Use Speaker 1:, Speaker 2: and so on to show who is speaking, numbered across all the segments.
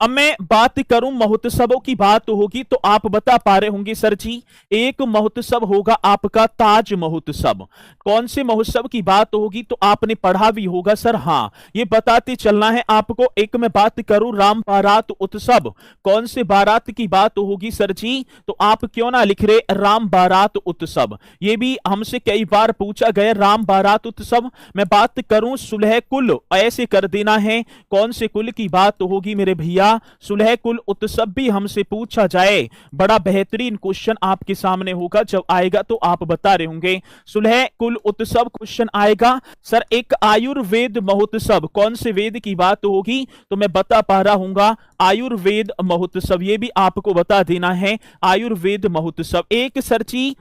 Speaker 1: अब मैं बात करूं महोत्सवों की बात होगी तो आप बता पा रहे होंगे सर जी, एक महोत्सव होगा आपका ताज महोत्सव। कौन से महोत्सव की बात होगी तो आपने पढ़ा भी होगा सर। हाँ, ये बताते चलना है आपको। एक मैं बात करूं राम बारात उत्सव, कौन से बारात की बात होगी सर जी, तो आप क्यों ना लिख रहे राम बारात उत्सव। ये भी हमसे कई बार पूछा गया राम बारात उत्सव। मैं बात करूं सुलह कुल, ऐसे कर देना है। कौन से कुल की बात होगी मेरे भैया, सुलह कुल उत्सव भी हमसे पूछा जाए, बड़ा बेहतरीन क्वेश्चन आपके सामने होगा। जब आएगा तो आप बता रहे होंगे सुलह कुल उत्सव क्वेश्चन आएगा सर। एक आयुर्वेद महोत्सव, कौन से वेद की बात होगी तो मैं बता पा रहा हूंगा आयुर्वेद महोत्सव, ये भी आपको बता देना है आयुर्वेद महोत्सव। एक सरची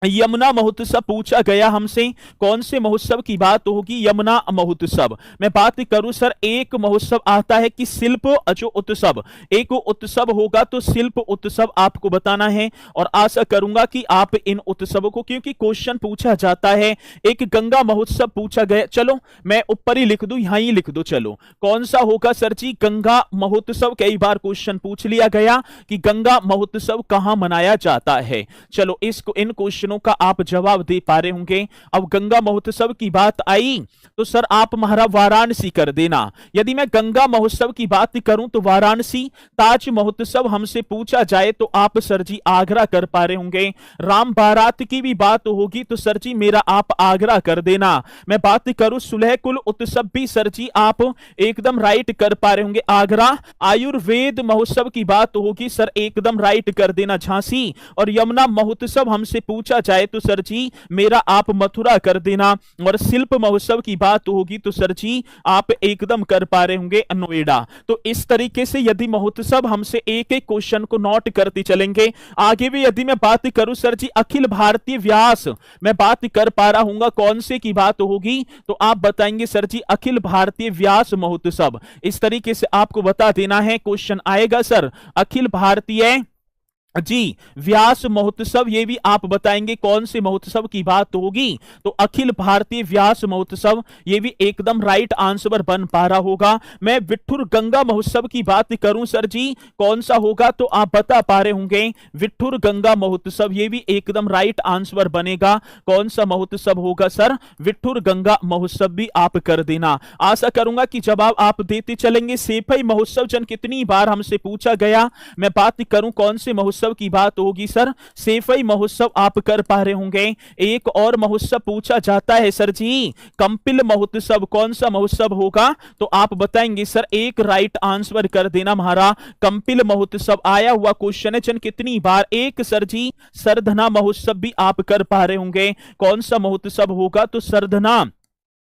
Speaker 1: यमुना महोत्सव पूछा गया हमसे, कौन से महोत्सव की बात होगी, यमुना महोत्सव। मैं बात करूं सर, एक महोत्सव आता है कि शिल्प जो उत्सव, एक उत्सव होगा तो शिल्प उत्सव आपको बताना है। और आशा करूंगा कि आप इन उत्सवों को, क्योंकि क्वेश्चन पूछा जाता है। एक गंगा महोत्सव पूछा गया, चलो मैं ऊपर ही लिख दूं, यहां ही लिख दो। चलो कौन सा होगा सर जी, गंगा महोत्सव। कई बार क्वेश्चन पूछ लिया गया कि गंगा महोत्सव कहां मनाया जाता है। चलो इसको, इन क्वेश्चनों का आप जवाब दे पा रहे होंगे। अब गंगा महोत्सव की बात आई तो सर आप हमारा वाराणसी कर देना। यदि मैं गंगा महोत्सव की बात करूं तो वाराणसी। ताज महोत्सव हमसे पूछा जाए तो आप सर जी आगरा कर पा रहे होंगे। राम बारात की भी बात होगी तो सर जी मेरा आप आगरा कर देना। मैं बात करूं सुलह कुल उत्सव भी सर जी आप एकदम राइट कर पा रहे होंगे, आगरा। आयुर्वेद महोत्सव की बात होगी सर, एकदम राइट कर देना, झांसी। और यमुना महोत्सव हमसे पूछा जाए तो सर जी मेरा आप मथुरा कर देना। और शिल्प महोत्सव की बात होगी तो सर जी आप एकदम कर पा रहे होंगे नोएडा। तो इस तरीके से यदि महोत्सव हमसे एक एक क्वेश्चन को नोट करते चलेंगे। आगे भी यदि मैं बात करूं सर जी अखिल भारतीय व्यास, मैं बात कर पा रहा हूंगा कौन से की बात होगी तो आप बताएंगे सर जी अखिल भारतीय व्यास महोत्सव। इस तरीके से आपको बता देना है, क्वेश्चन आएगा सर अखिल भारतीय जी व्यास महोत्सव। ये भी आप बताएंगे कौन से महोत्सव की बात होगी तो अखिल भारतीय व्यास महोत्सव, ये भी एकदम राइट आंसर बन पा रहा होगा। मैं विठुर गंगा महोत्सव की बात करूं सर जी, कौन सा होगा तो आप बता पा रहे होंगे विठुर गंगा महोत्सव, ये भी एकदम राइट आंसर बनेगा। कौन सा महोत्सव होगा सर, विठुर गंगा महोत्सव भी आप कर देना। आशा करूंगा कि जवाब आप देते चलेंगे। सेफई महोत्सव जन कितनी बार हमसे पूछा गया, मैं बात करूं कौन से महोत्सव की बात होगी सर, सेफई महोत्सव आप कर पा रहे होंगे। एक और महोत्सव पूछा जाता है सर जी कंपिल महोत्सव, कौन सा महोत्सव होगा तो आप बताएंगे सर, एक राइट आंसर कर देना हमारा कंपिल महोत्सव। आया हुआ क्वेश्चन है जन कितनी बार। एक सर जी सरधना महोत्सव भी आप कर पा रहे होंगे, कौन सा महोत्सव होगा तो सरधना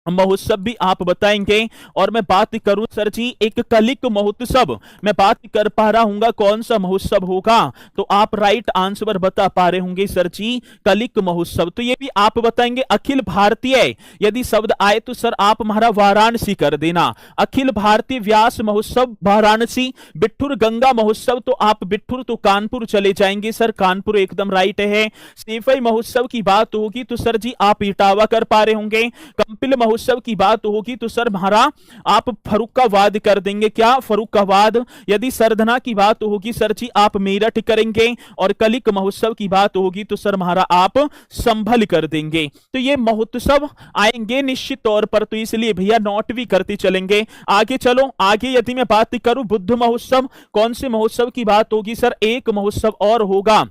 Speaker 1: महोत्सव भी आप बताएंगे। और मैं बात करूं सर जी एक कलिक महोत्सव, मैं बात कर पा रहा हूंगा कौन सा महोत्सव होगा तो आप राइट आंसर बता पा रहे होंगे सर जी कलिक महोत्सव। तो ये भी आप बताएंगे अखिल भारतीय, यदि शब्द आए तो सर आप हमारा वाराणसी कर देना। अखिल भारतीय व्यास महोत्सव वाराणसी। बिठुर गंगा महोत्सव तो आप बिठुर तो कानपुर चले जाएंगे सर, कानपुर एकदम राइट है। सेफई महोत्सव की बात होगी तो सर जी आप इटावा कर पा रहे होंगे। कंपिल महोत्सव की बात होगी तो सर हमारा आप फर्रुखाबाद कर देंगे, क्या फर्रुखाबाद। यदि सरधना की बात होगी सर जी आप मेरठ करेंगे। और कलिक महोत्सव की बात होगी तो सर हमारा आप संभल कर देंगे। तो ये महोत्सव आएंगे निश्चित तौर पर, तो इसलिए भैया नोट भी करते चलेंगे। आगे चलो, आगे यदि मैं बात करूं बुद्ध महोत्सव, कौन से महोत्सव की बात होगी सर, एक महोत्सव और होगा।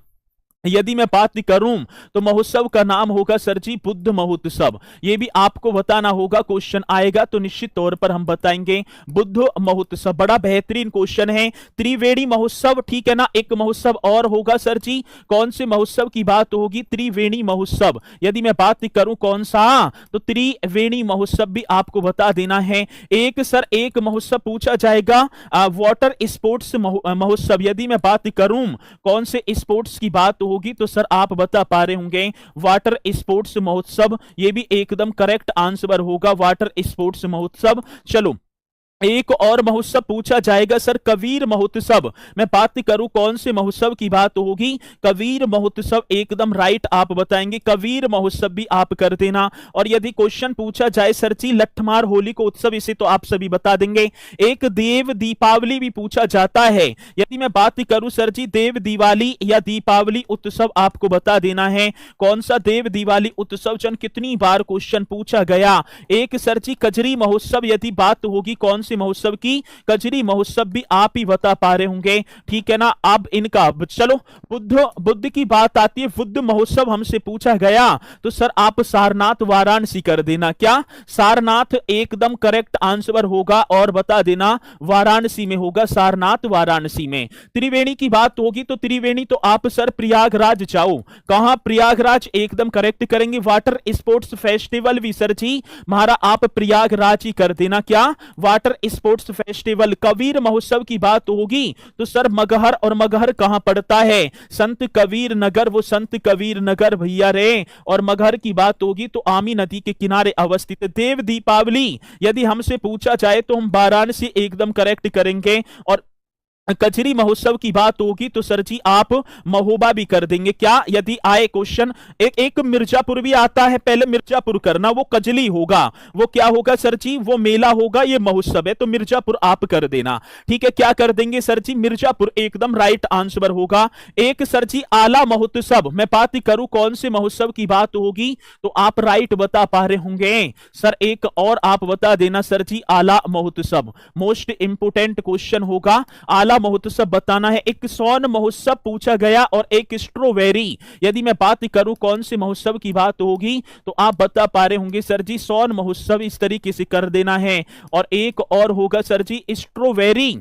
Speaker 1: यदि मैं बात करूं तो महोत्सव का नाम होगा सर जी बुद्ध महोत्सव। यह भी आपको बताना होगा, क्वेश्चन आएगा तो निश्चित तौर पर हम बताएंगे बुद्ध महोत्सव। बड़ा बेहतरीन क्वेश्चन है। त्रिवेणी महोत्सव, ठीक है ना, एक महोत्सव और होगा सर जी, कौन से महोत्सव की बात होगी, त्रिवेणी महोत्सव। यदि मैं बात करूं कौन सा तो त्रिवेणी महोत्सव भी आपको बता देना है। एक सर एक महोत्सव पूछा जाएगा वाटर स्पोर्ट्स महोत्सव। यदि मैं बात करूं कौन से स्पोर्ट्स की बात होगी तो सर आप बता पा रहे होंगे वाटर स्पोर्ट्स महोत्सव। ये भी एकदम करेक्ट आंसर होगा वाटर स्पोर्ट्स महोत्सव। चलो एक और महोत्सव पूछा जाएगा सर, कबीर महोत्सव। मैं बात करूं कौन से महोत्सव की बात होगी, कबीर महोत्सव, एकदम राइट आप बताएंगे, कबीर महोत्सव भी आप कर देना। और यदि क्वेश्चन पूछा जाए सर जी लठमार होली को उत्सव, इसे तो आप सभी बता देंगे। एक देव दीपावली भी पूछा जाता है, यदि मैं बात करूं सर जी देव दिवाली या दीपावली उत्सव, आपको बता देना है कौन सा देव दिवाली उत्सव जन कितनी बार क्वेश्चन पूछा गया। एक सर जी कजरी महोत्सव, यदि बात होगी कौन से महोत्सव की, कजरी महोत्सव भी आप ही बता पा रहे होंगे, ठीक है ना। अब इनका चलो बुद्ध की बात आती है, बुद्ध महोत्सव हमसे पूछा गया तो सर आप सारनाथ वाराणसी कर देना। क्या सारनाथ एकदम करेक्ट आंसर होगा, और बता देना वाराणसी में होगा, सारनाथ वाराणसी में। त्रिवेणी की बात होगी तो त्रिवेणी तो आप सर प्रयागराज जाओ, कहां प्रयागराज एकदम करेक्ट करेंगे। वाटर स्पोर्ट्स फेस्टिवल भी सर जी हमारा आप प्रयागराज ही कर देना। क्या वाटर स्पोर्ट्स फेस्टिवल। कबीर महोत्सव की बात होगी तो सर मगहर, और मगहर कहां पड़ता है, संत कबीर नगर, वो संत कबीर नगर भैया रे। और मगहर की बात होगी तो आमी नदी के किनारे अवस्थित। देव दीपावली यदि हमसे पूछा जाए तो हम वाराणसी एकदम करेक्ट करेंगे। और कजरी महोत्सव की बात होगी तो सर जी आप महोबा भी कर देंगे। क्या यदि आए क्वेश्चन, एक मिर्जापुर भी आता है, पहले मिर्जापुर करना, वो कजली होगा, वो क्या होगा सर जी, वो मेला होगा, ये महोत्सव है, तो मिर्जापुर आप कर देना, ठीक है। क्या कर देंगे सर जी, मिर्जापुर एकदम राइट आंसर होगा। एक सर जी आला महोत्सव, मैं बात करूं कौन से महोत्सव की बात होगी तो आप राइट बता पा रहे होंगे सर। एक और आप बता देना सर जी आला महोत्सव, मोस्ट इंपोर्टेंट क्वेश्चन होगा, आला महोत्सव बताना है। एक सोन महोत्सव पूछा गया और एक स्ट्रॉबेरी, यदि मैं बात करूं कौन से महोत्सव की बात होगी तो आप बता पा रहे होंगे सर जी सोन महोत्सव, इस तरीके से कर देना है। और एक और होगा सर जी स्ट्रॉबेरी,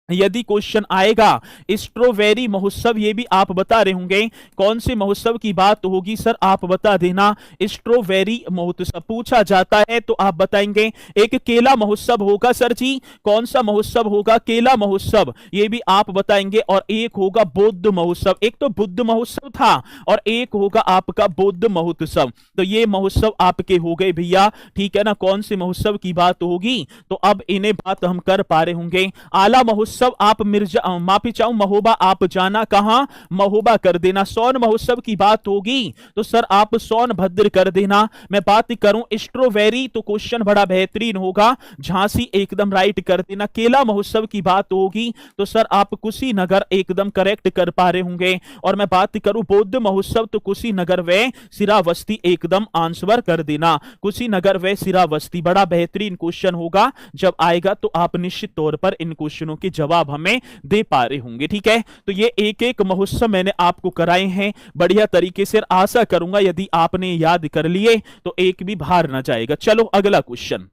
Speaker 1: यदि क्वेश्चन आएगा स्ट्रॉबेरी महोत्सव, ये भी आप बता रहे होंगे कौन से महोत्सव की बात होगी सर, आप बता देना स्ट्रॉबेरी महोत्सव पूछा जाता है तो आप बताएंगे। एक केला महोत्सव होगा सर जी, कौन सा महोत्सव होगा, केला महोत्सव, ये भी आप बताएंगे। और एक होगा बौद्ध महोत्सव, एक तो बुद्ध महोत्सव था और एक होगा आपका बौद्ध महोत्सव, तो ये महोत्सव आपके हो गए भैया, ठीक है ना। कौन से महोत्सव की बात होगी तो अब इन्हें बात हम कर पा रहे होंगे। आला महोत्सव आप माफी चाहूं महोबा आप जाना, कहां महोबा कर देना। सोन महोत्सव की बात होगी तो सर आप सोनभद्र कर देना। मैं बात करूं स्ट्रॉबेरी तो क्वेश्चन बड़ा बेहतरीन होगा, झांसी एकदम राइट कर देना। केला महोत्सव की बात होगी तो सर आप कुशीनगर एकदम करेक्ट कर पा रहे होंगे। और मैं बात करूं बौद्ध महोत्सव तो कुशीनगर व सिरावस्ती एकदम आंसर कर देना, कुशीनगर व सिरावस्ती। बड़ा बेहतरीन क्वेश्चन होगा, जब आएगा तो आप निश्चित तौर पर इन क्वेश्चनों के जवाब हमें दे पा रहे होंगे, ठीक है। तो ये एक एक महोत्सव मैंने आपको कराए हैं बढ़िया तरीके से, आशा करूंगा यदि आपने याद कर लिए तो एक भी बाहर ना जाएगा। चलो अगला क्वेश्चन।